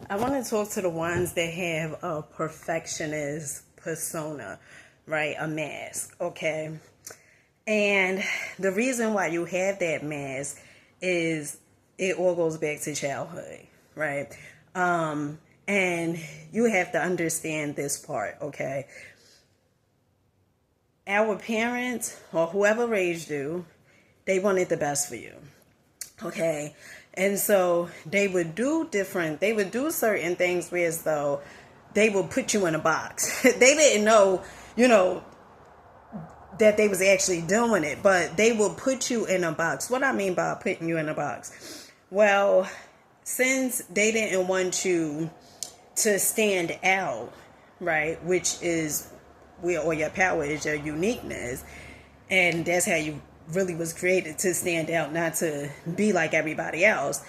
I want to talk to the ones that have a perfectionist persona, right? A mask, okay? And the reason why you have that mask is it all goes back to childhood, right? And you have to understand this part, okay? Our parents or whoever raised you, they wanted the best for you. Okay. And so they would do certain things where as though they would put you in a box. They didn't know, you know, that they was actually doing it, but they will put you in a box. What I mean by putting you in a box? Well, since they didn't want you to stand out, right, which is where all your power is, your uniqueness, and that's how you really was created, to stand out, not to be like everybody else.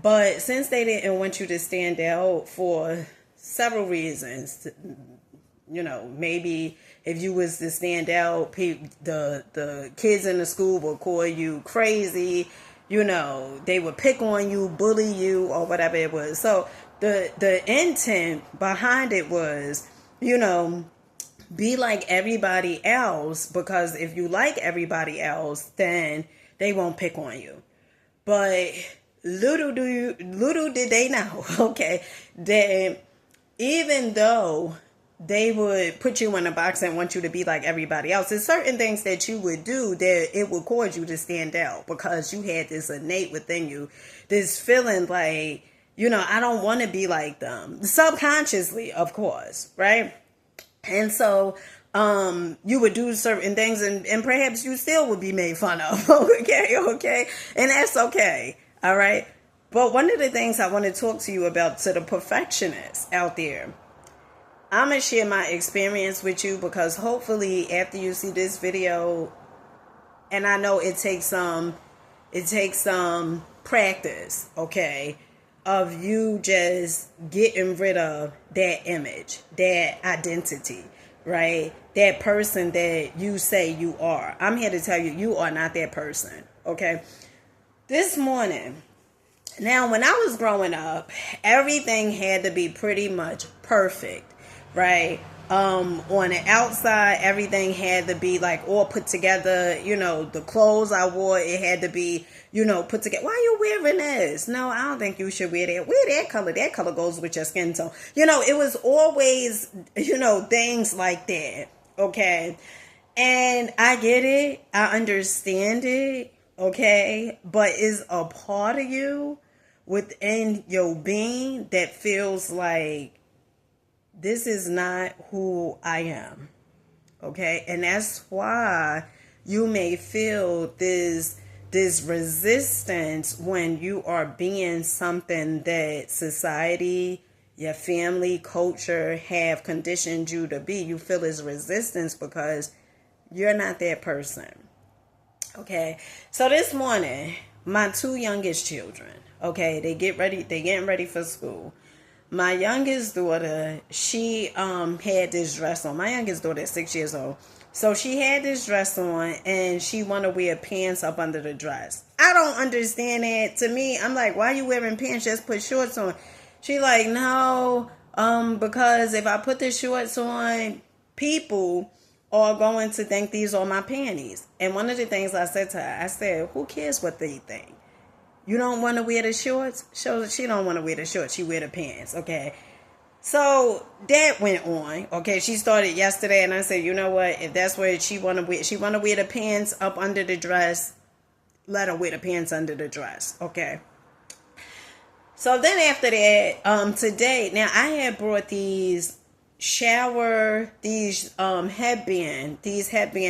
But since they didn't want you to stand out for several reasons, maybe if you was to stand out, the kids in the school would call you crazy. They would pick on you, bully you, or whatever it was. So the intent behind it was, be like everybody else, because if you like everybody else, then they won't pick on you. But little did they know, okay, that even though they would put you in a box and want you to be like everybody else, there's certain things that you would do that it would cause you to stand out, because you had this innate within you, this feeling like, I don't want to be like them, subconsciously, of course, right? And so you would do certain things, and perhaps you still would be made fun of. Okay. And that's okay. All right. But one of the things I want to talk to you about, to the perfectionists out there, I'm going to share my experience with you, because hopefully after you see this video, and I know it takes some practice, okay, of you just getting rid of that image, that identity, right? That person that you say you are. I'm here to tell you, you are not that person, okay? This morning, now when I was growing up, everything had to be pretty much perfect, right? On the outside, everything had to be like all put together. The clothes I wore, it had to be, put together. Why are you wearing this? No, I don't think you should wear that. Wear that color. That color goes with your skin tone. It was always, things like that. Okay. And I get it. I understand it. Okay. But is a part of you within your being that feels like, this is not who I am, okay? And that's why you may feel this resistance when you are being something that society, your family, culture have conditioned you to be. You feel this resistance because you're not that person, okay? So this morning, my two youngest children, okay, they're getting ready for school. My youngest daughter, she had this dress on. My youngest daughter is 6 years old. So she had this dress on, and she want to wear pants up under the dress. I don't understand that. To me, I'm like, why are you wearing pants? Just put shorts on. She like, no, because if I put the shorts on, people are going to think these are my panties. And one of the things I said to her, I said, who cares what they think? You don't want to wear the shorts? She don't want to wear the shorts. She wear the pants, okay? So that went on, okay? She started yesterday, and I said, you know what? If that's what she want to wear the pants up under the dress, let her wear the pants under the dress, okay? So then after that, today, now I had brought these headband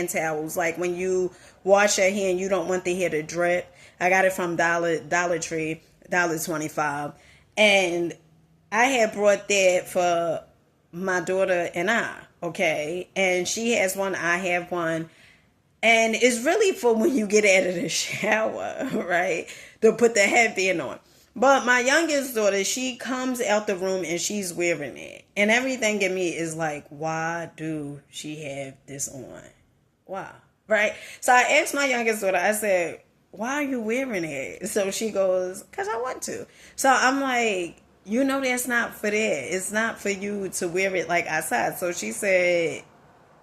towels, like when you wash your hair and you don't want the hair to drip. I got it from Dollar Tree, $1.25, and I had brought that for my daughter and I, okay, and she has one, I have one, and it's really for when you get out of the shower, right, to put the headband on. But my youngest daughter, she comes out the room and she's wearing it. And everything in me is like, why do she have this on? Why? Right? So I asked my youngest daughter, I said, why are you wearing it? So she goes, because I want to. So I'm like, you know that's not for that. It's not for you to wear it like outside. So she said,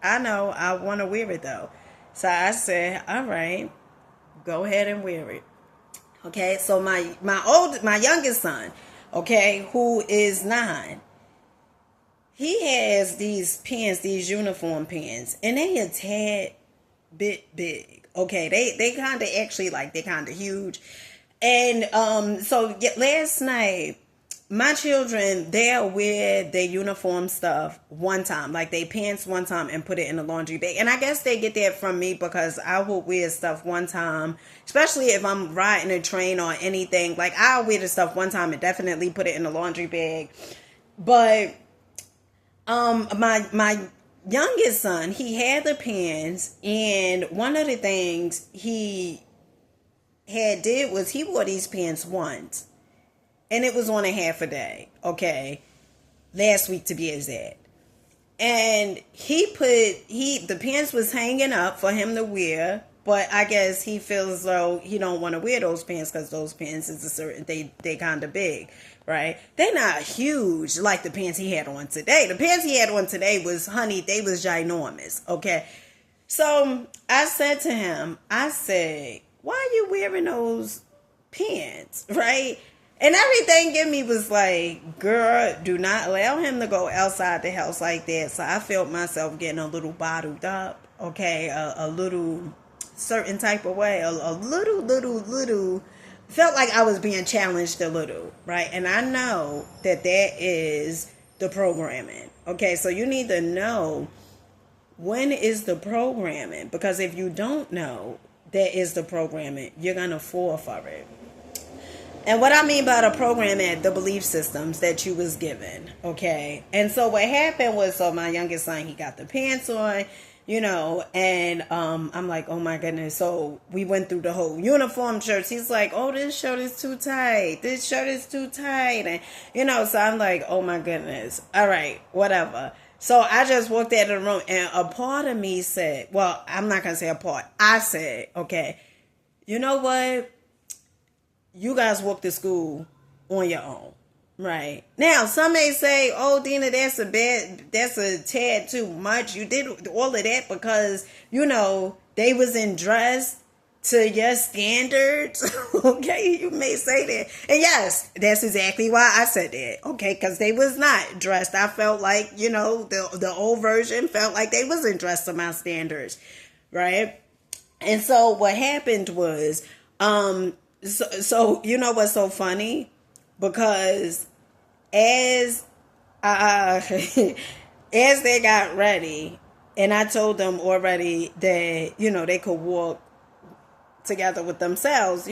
I know, I want to wear it though. So I said, all right, go ahead and wear it. Okay, so my youngest son, okay, who is 9, he has these pants, these uniform pants, and they a tad bit big. Okay, they kind of actually like they kind of huge, and so last night my children, they'll wear their uniform stuff one time, like they pants one time and put it in the laundry bag. And I guess they get that from me because I will wear stuff one time, especially if I'm riding a train or anything. Like I'll wear the stuff one time and definitely put it in the laundry bag. But my youngest son, he had the pants, and one of the things he had did was he wore these pants once. And it was on a half a day, okay? Last week to be exact. And the pants was hanging up for him to wear, but I guess he feels as though he don't want to wear those pants because those pants is they kind of big, right? They're not huge like the pants he had on today. The pants he had on today they was ginormous, okay? So I said to him, I said, why are you wearing those pants, right? And everything in me was like, girl, do not allow him to go outside the house like that. So I felt myself getting a little bottled up, okay? A little certain type of way. A little. Felt like I was being challenged a little, right? And I know that is the programming, okay? So you need to know when is the programming. Because if you don't know that is the programming, you're going to fall for it. And what I mean by the programming, the belief systems that you was given, okay? And so what happened was, so my youngest son, he got the pants on, and I'm like, oh my goodness. So we went through the whole uniform shirts. He's like, oh, this shirt is too tight. This shirt is too tight. And, so I'm like, oh my goodness. All right, whatever. So I just walked out of the room, and a part of me said, well, I'm not going to say a part. I said, okay, you know what? You guys walk to school on your own, right? Now, some may say, oh, Dina, that's a tad too much. You did all of that because, they was in dress to your standards. Okay, you may say that. And yes, that's exactly why I said that. Okay, because they was not dressed. I felt like, the old version felt like they wasn't dressed to my standards, right? And so what happened was, So you know what's so funny? Because as as they got ready, and I told them already that, they could walk together with themselves,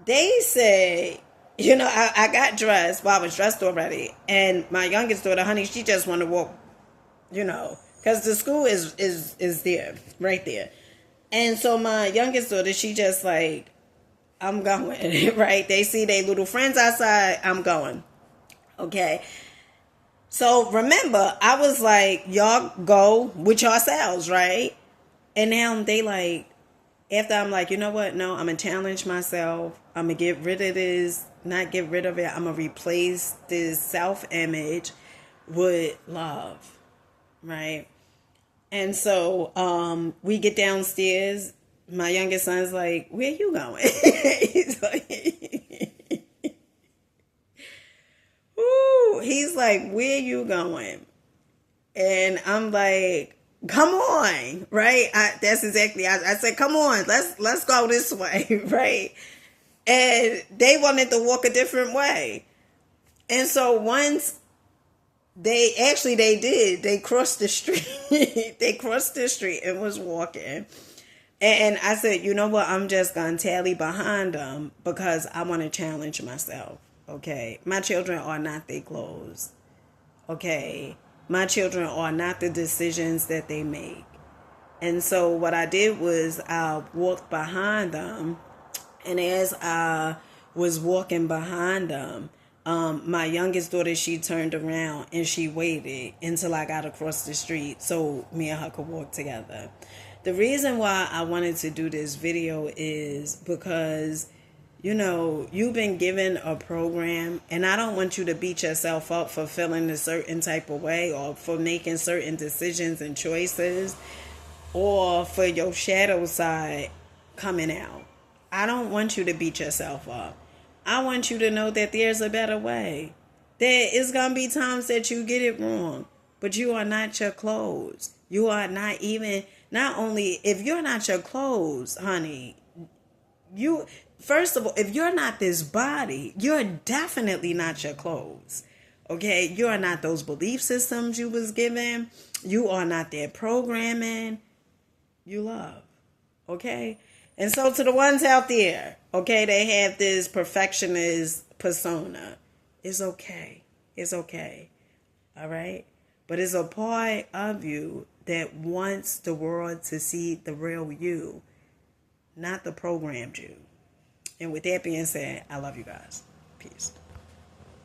they said, I got dressed. Well, I was dressed already. And my youngest daughter, honey, she just wanted to walk, because the school is there, right there. And so my youngest daughter, she just like, I'm going, right? They see their little friends outside, I'm going. Okay. So remember, I was like, y'all go with yourselves, right? And now they like, after I'm like, you know what? No, I'm going to challenge myself. I'm going to get rid of this, not get rid of it. I'm going to replace this self-image with love, right? And so we get downstairs. My youngest son's like, where you going? He's like, where you going? And I'm like, come on, right? That's exactly, I said, come on, let's go this way, right? And they wanted to walk a different way. And so once they did. They crossed the street. They crossed the street and was walking. And I said, you know what? I'm just going to tally behind them because I want to challenge myself. Okay. My children are not their clothes. Okay. My children are not the decisions that they make. And so what I did was I walked behind them. And as I was walking behind them, my youngest daughter, she turned around and she waited until I got across the street so me and her could walk together. The reason why I wanted to do this video is because, You've been given a program, and I don't want you to beat yourself up for feeling a certain type of way or for making certain decisions and choices or for your shadow side coming out. I don't want you to beat yourself up. I want you to know that there's a better way. There is going to be times that you get it wrong, but you are not your clothes. You are not even, not only, if you're not your clothes, honey, first of all, if you're not this body, you're definitely not your clothes. Okay? You are not those belief systems you was given. You are not that programming. You love. Okay? And so to the ones out there, okay, they have this perfectionist persona. It's okay. It's okay. All right? But it's a part of you that wants the world to see the real you, not the programmed you. And with that being said, I love you guys. Peace.